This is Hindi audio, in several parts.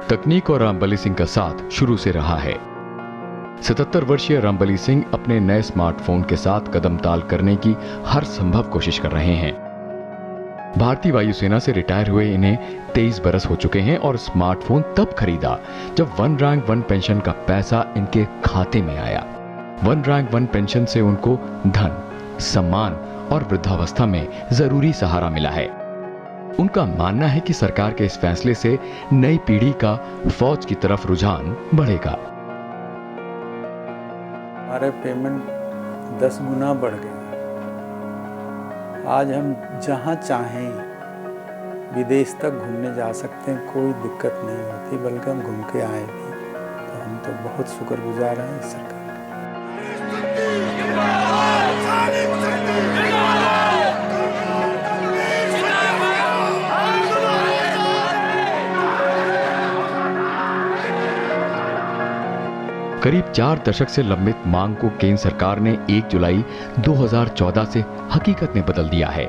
तकनीक और रामबली सिंह का साथ शुरू से रहा है। 77 वर्षीय रामबली सिंह अपने नए स्मार्टफोन के साथ कदम ताल करने की हर संभव कोशिश कर रहे हैं। भारतीय वायुसेना से रिटायर हुए इन्हें 23 बरस हो चुके हैं और स्मार्टफोन तब खरीदा जब वन रैंक वन पेंशन का पैसा इनके खाते में आया। वन रैंक वन पेंशन से उनको धन, सम्मान और वृद्धावस्था में जरूरी सहारा मिला है। उनका मानना है कि सरकार के इस फैसले से नई पीढ़ी का फौज की तरफ रुझान बढ़ेगा। हमारे पेमेंट 10 गुना बढ़ गए। आज हम जहाँ चाहें विदेश तक घूमने जा सकते हैं, कोई दिक्कत नहीं होती, बल्कि हम घूम के आए भी तो हम तो बहुत शुक्रगुजार हैं इस सरकार करीब 4 दशक से लंबित मांग को केंद्र सरकार ने 1 जुलाई 2014 से हकीकत में बदल दिया है।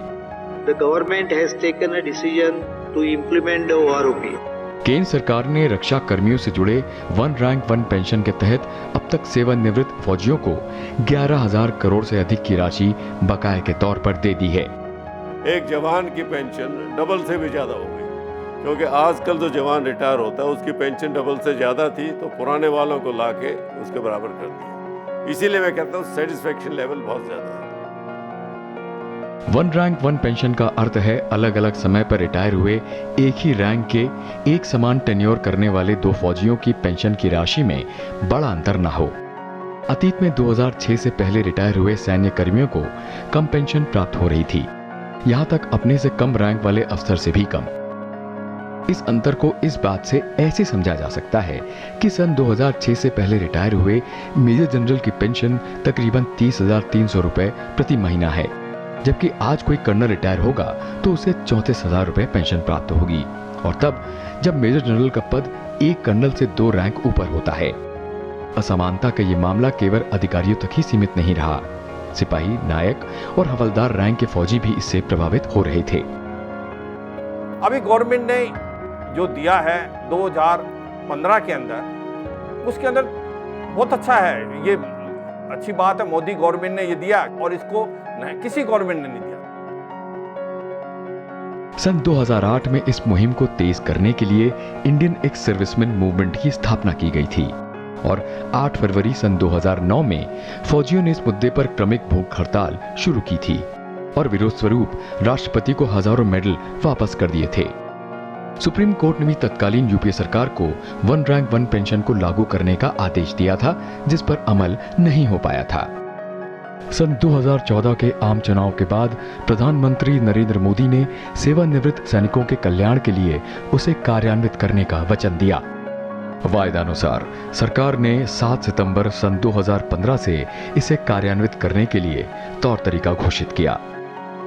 The government has taken a decision to implement the OROP. केंद्र सरकार ने रक्षा कर्मियों से जुड़े वन रैंक वन पेंशन के तहत अब तक सेवानिवृत्त फौजियों को 11,000 करोड़ से अधिक की राशि बकाये के तौर पर दे दी है। एक जवान की पेंशन डबल से भी ज्यादा हो गई, क्योंकि आजकल जो जवान रिटायर होता है उसकी पेंशन डबल से ज्यादा थी, तो पुराने वालों को लाके उसके बराबर कर दिया। इसीलिए मैं कहता हूँ सेटिस्फेक्शन लेवल बहुत ज्यादा है। वन रैंक वन पेंशन का अर्थ है अलग अलग समय पर रिटायर हुए एक ही रैंक के एक समान टेन्योर करने वाले 2 फौजियों की पेंशन की राशि में बड़ा अंतर न हो। अतीत में 2006 से पहले रिटायर हुए सैन्य कर्मियों को कम पेंशन प्राप्त हो रही थी, यहाँ तक अपने से कम रैंक वाले अफसर से भी कम। इस अंतर को इस बात से ऐसे समझा जा सकता है कि सन 2006 से पहले रिटायर हुए मेजर जनरल की पेंशन तकरीबन 30,300 रुपए प्रति महीना है, जबकि आज कोई कर्नल रिटायर होगा तो उसे 34,000 रुपए पेंशन प्राप्त होगी, और तब जब मेजर जनरल का पद एक कर्नल से 2 रैंक ऊपर होता है। असमानता का ये मामला केवल अधिकारियों तक ही सीमित नहीं रहा, सिपाही, नायक और हवलदार रैंक के फौजी भी इससे प्रभावित हो रहे थे। अभी गवर्नमेंट ने जो दिया है 2015 के अंदर, उसके अंदर बहुत अच्छा है, ये अच्छी बात है। मोदी गवर्नमेंट ने ये दिया और इसको किसी गवर्नमेंट ने नहीं दिया। सन 2008 में इस मुहिम को तेज करने के लिए इंडियन एक्स सर्विसमैन मूवमेंट की स्थापना की गई थी और 8 फरवरी सन 2009 में फौजियों ने इस मुद्दे पर क्रमिक भूख हड़ताल शुरू की थी और विरोध स्वरूप राष्ट्रपति को हजारों मेडल वापस कर दिए थे। सुप्रीम कोर्ट ने भी तत्कालीन यूपीए सरकार को वन रैंक वन पेंशन को लागू करने का आदेश दिया था, जिस पर अमल नहीं हो पाया था। सन 2014 के आम चुनाव के बाद प्रधानमंत्री नरेंद्र मोदी ने सेवानिवृत्त सैनिकों के कल्याण के लिए उसे कार्यान्वित करने का वचन दिया। वायदानुसार सरकार ने 7 सितंबर सन 2015 से इसे कार्यान्वित करने के लिए तौर तरीका घोषित किया।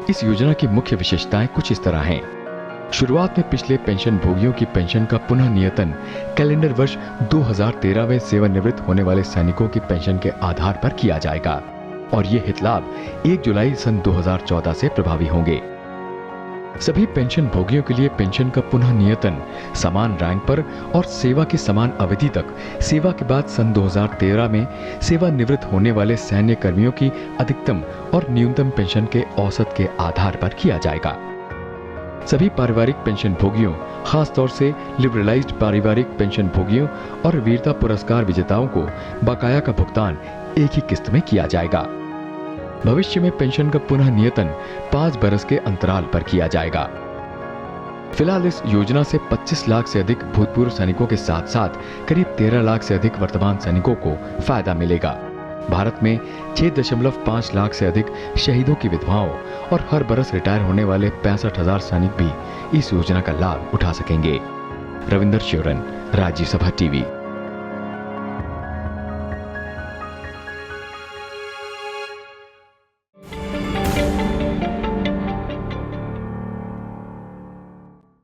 इस योजना की मुख्य विशेषताएं कुछ इस तरह हैं। शुरुआत में पिछले पेंशन भोगियों की पेंशन का पुनः नियतन कैलेंडर वर्ष 2013 में सेवानिवृत्त होने वाले सैनिकों की पेंशन के आधार पर किया जाएगा और ये हितलाभ 1 जुलाई सन 2014 से प्रभावी होंगे। सभी पेंशन भोगियों के लिए पेंशन का पुनः नियतन समान रैंक पर और सेवा की समान अवधि तक सेवा के बाद सन 2013 में सेवानिवृत्त होने वाले सैन्य कर्मियों की अधिकतम और न्यूनतम पेंशन के औसत के आधार पर किया जाएगा। सभी पारिवारिक पेंशन भोगियों, खास तौर से लिबरलाइज्ड पारिवारिक पेंशन भोगियों और वीरता पुरस्कार विजेताओं को बकाया का भुगतान एक ही किस्त में किया जाएगा। भविष्य में पेंशन का पुनः नियतन 5 बरस के अंतराल पर किया जाएगा। फिलहाल इस योजना से 25 लाख से अधिक भूतपूर्व सैनिकों के साथ साथ करीब 13 लाख से अधिक वर्तमान सैनिकों को फायदा मिलेगा। भारत में 6.5 लाख से अधिक शहीदों की विधवाओं और हर बरस रिटायर होने वाले 65,000 सैनिक भी इस योजना का लाभ उठा सकेंगे। रविंदर श्योरन, राज्यसभा टीवी।